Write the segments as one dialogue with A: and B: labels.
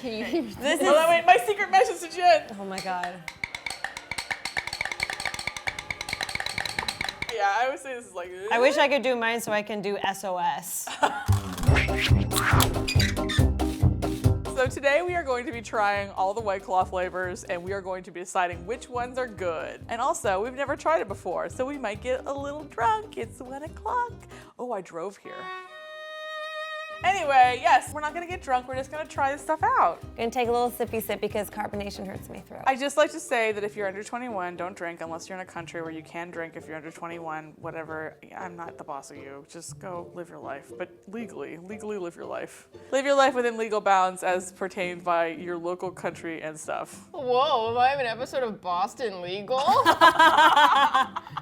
A: Can you?
B: This is.
C: Oh, wait, my secret message to Jen.
B: Oh my God.
C: Yeah, I would say this is like.
B: I wish I could do mine so I can do SOS.
C: So today we are going to be trying all the White Claw flavors, and we are going to be deciding which ones are good. And also, we've never tried it before, so we might get a little drunk. It's 1 o'clock. Oh, I drove here. Anyway, yes, we're not gonna get drunk. We're just gonna try this stuff out.
B: Gonna take a little sippy sip because carbonation hurts my throat.
C: I just like to say that if you're under 21, don't drink unless you're in a country where you can drink if you're under 21, whatever. I'm not the boss of you. Just go live your life, but legally live your life. Live your life within legal bounds as pertained by your local country and stuff.
A: Whoa, am I in an episode of Boston Legal?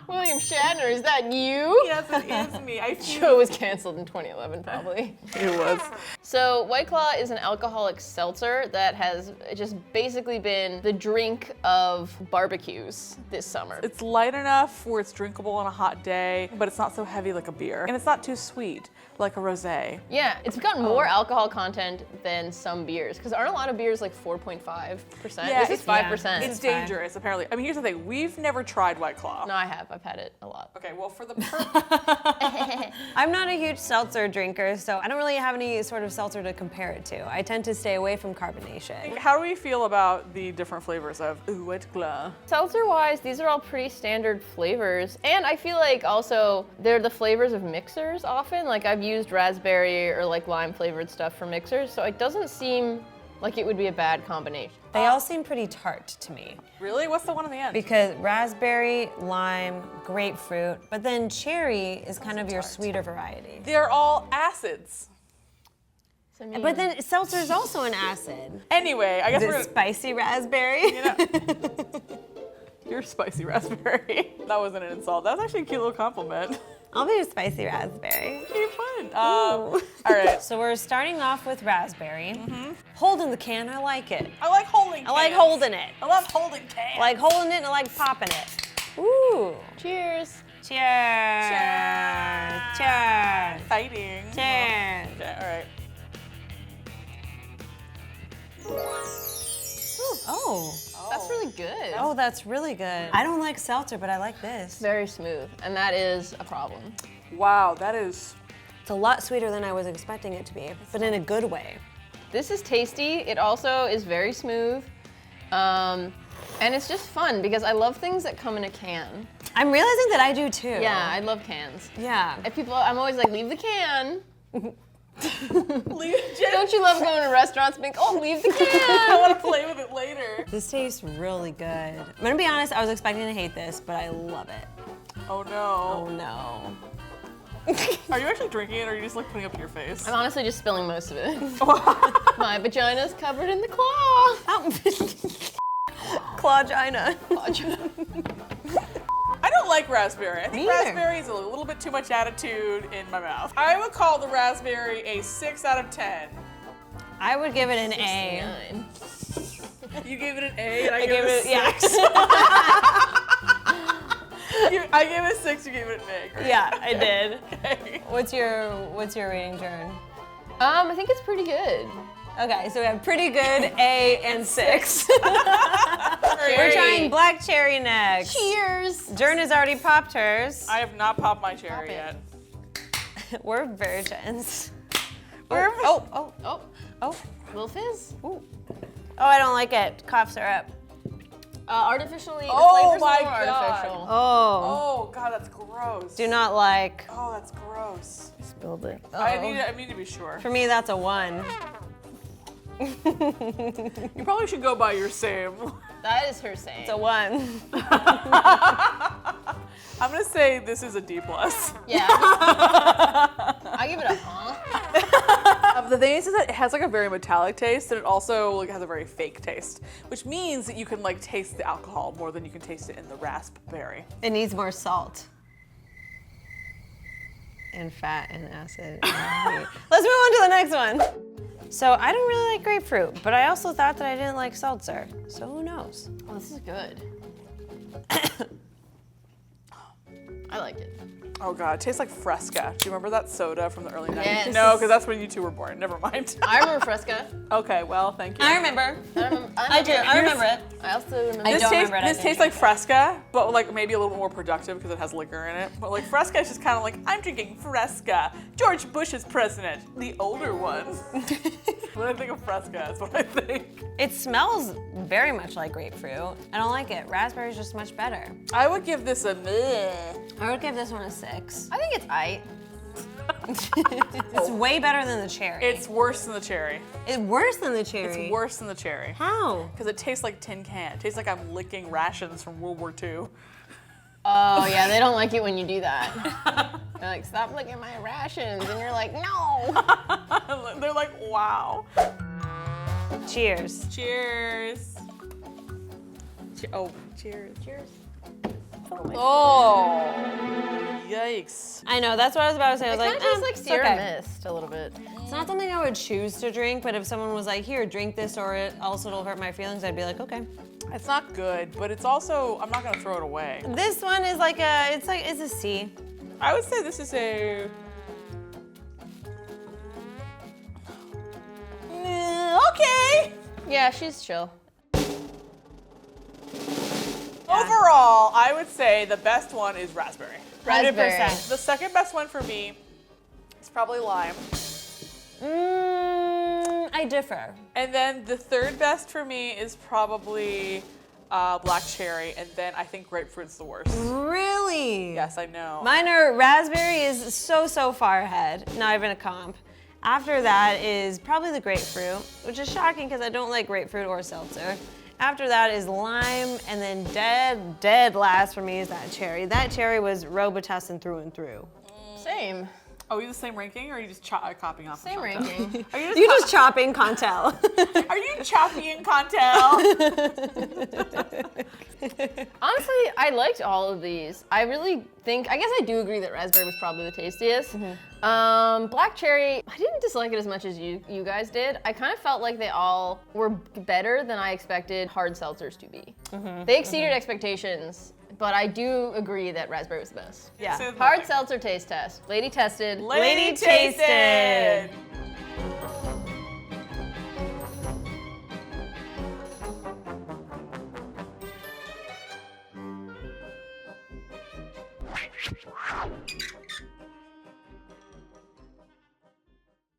A: William Shatner, is that you?
C: Yes, it is me.
A: Show was canceled in 2011, probably.
C: It was.
A: So White Claw is an alcoholic seltzer that has just basically been the drink of barbecues this summer.
C: It's light enough where it's drinkable on a hot day, but it's not so heavy like a beer. And it's not too sweet like a rosé.
A: Yeah, it's got more alcohol content than some beers, because aren't a lot of beers like 4.5%?
C: Yeah,
A: this is 5%.
C: It's dangerous, apparently. I mean, here's the thing. We've never tried White Claw.
A: No, I have. I've had it a lot.
C: Okay, well, for the
B: I'm not a huge seltzer drinker, so I don't really have any sort of seltzer to compare it to. I tend to stay away from carbonation.
C: How do we feel about the different flavors of White Claw?
A: Seltzer-wise, these are all pretty standard flavors, and I feel like also they're the flavors of mixers often. Like I've used raspberry or like lime flavored stuff for mixers, so it doesn't seem like it would be a bad combination.
B: They all seem pretty tart to me.
C: Really? What's the one in the end?
B: Because raspberry, lime, grapefruit, but then cherry is kind of your sweeter variety.
C: They're all acids.
B: But then seltzer is also an acid.
C: Anyway, I guess
B: Is
C: we're
B: it spicy raspberry?
C: you know, you're spicy raspberry. That wasn't an insult. That was actually a cute little compliment.
B: I'll be a spicy raspberry.
C: Pretty fun. All right.
B: So we're starting off with raspberry. Holding the can, I like it.
C: I like holding
B: I like
C: cans.
B: holding it.
C: I love holding cans.
B: I like holding it and I like popping it. Ooh.
A: Cheers.
B: Cheers. Cheers.
C: Fighting.
B: Cheers.
C: Okay, all right.
B: Oh.
A: That's really good.
B: Oh, that's really good. I don't like seltzer, but I like this.
A: Very smooth, and that is a problem.
C: Wow, that is.
B: It's a lot sweeter than I was expecting it to be, but in a good way.
A: This is tasty. It also is very smooth. And it's just fun because I love things that come in a can.
B: I'm realizing that I do too.
A: Yeah, I love cans.
B: Yeah.
A: If people, I'm always like, leave the can.
C: Jen,
A: Don't you love going to restaurants and being, oh, leave the
C: I
A: can?
C: want to play with it later.
B: This tastes really good. I'm gonna be honest, I was expecting to hate this, but I love it.
C: Oh no.
B: Oh no.
C: Are you actually drinking it or are you just like putting it up in your face?
A: I'm honestly just spilling most of it. My vagina's covered in the claw.
B: Clawgina.
C: I don't like raspberry. I think
B: Me neither.
C: raspberry is a little bit too much attitude in my mouth. I would call the raspberry a 6 out of 10.
B: I would give it an A.
A: 9.
C: You gave it an A and I,
B: I
C: gave it a 6. I gave it a 6, you gave it an A. Great.
B: Yeah, I did.
C: Okay.
B: What's your rating, Jern?
A: I think it's pretty good.
B: Okay, so we have pretty good, A, and 6.
C: Great.
B: We're trying black cherry next.
A: Cheers.
B: Jern has already popped hers.
C: I have not popped my cherry
A: Pop it.
C: yet.
B: We're virgins.
A: Oh,
B: Oh.
A: little fizz.
B: Ooh. Oh, I don't like it. Cough syrup.
A: Artificially,
C: Oh
A: the flavor's
C: my
A: a little
C: God.
A: artificial.
B: Oh.
C: Oh God, that's gross.
B: Do not like.
C: Oh, that's gross.
B: Spilled it.
C: I need to be sure.
B: For me, that's a 1.
C: You probably should go by your same.
A: That is her saying.
B: It's a 1.
C: I'm gonna say this is a D+.
A: Yeah. I give it a
C: The thing is that it has like a very metallic taste, and it also like has a very fake taste, which means that you can like taste the alcohol more than you can taste it in the raspberry.
B: It needs more salt. And fat and acid. And heat. Let's move on to the next one. So I don't really like grapefruit, but I also thought that I didn't like seltzer. So who knows?
A: Oh, this is good. I liked it.
C: Oh God, it tastes like Fresca. Do you remember that soda from the early 90s?
A: Yes.
C: No, because that's when you two were born. Never mind.
A: I remember Fresca.
C: Okay, well, thank you.
B: I remember.
A: I
B: do. I remember it.
A: I also remember.
B: I don't remember it. I
C: This
B: didn't
C: tastes like Fresca, but like maybe a little bit more productive because it has liquor in it. But like Fresca is just kind of like, I'm drinking Fresca. George Bush is president. The older ones. When I think of Fresca, that's what I think.
B: It smells very much like grapefruit. I don't like it. Raspberry is just much better.
C: I would give this a meh.
B: I would give this one a 6.
A: I think it's aight.
B: It's way better than the cherry.
C: It's worse than the cherry.
B: It's worse than the cherry.
C: It's worse than the cherry.
B: How?
C: Because it tastes like tin can. It tastes like I'm licking rations from World War II.
A: Oh yeah, they don't like it when you do that. They're like, stop licking my rations, and you're like, no.
C: They're like, wow.
B: Cheers.
C: Cheers. Oh, cheers.
A: Cheers.
C: Oh, yikes.
B: I know, that's what I was about to say. I was
A: It
B: like,
A: kind of tastes like
B: it's
A: Sierra
B: okay.
A: Mist a little bit.
B: It's not something I would choose to drink, but if someone was like, here, drink this, or it also it'll hurt my feelings, I'd be like, okay.
C: It's not good, but it's also, I'm not gonna throw it away.
B: This one is like it's a C.
C: I would say this is a... Okay.
A: Yeah, she's chill.
C: Overall, I would say the best one is raspberry.
A: Raspberry.
B: 100%.
C: The second best one for me is probably lime.
B: I differ.
C: And then the third best for me is probably black cherry, and then I think grapefruit's the worst.
B: Really?
C: Yes, I know.
B: Mine are raspberry is so far ahead, not even a comp. After that is probably the grapefruit, which is shocking because I don't like grapefruit or seltzer. After that is lime, and then dead last for me is that cherry. That cherry was Robitussin through and through.
A: Same.
C: Oh, are you the same ranking, or are you just copying off?
A: Same
C: of Chantel?
A: ranking.
C: Are you
B: You just chopping Chantel.
C: Are you chopping Chantel?
A: Honestly, I liked all of these. I really think, I guess I do agree that raspberry was probably the tastiest. Black cherry, I didn't dislike it as much as you guys did. I kind of felt like they all were better than I expected hard seltzers to be. They exceeded expectations, but I do agree that raspberry was the best.
B: Yeah.
C: So the
A: Hard
C: thing.
A: seltzer taste test. Lady tested.
C: Lady
B: tasted.
C: tasted.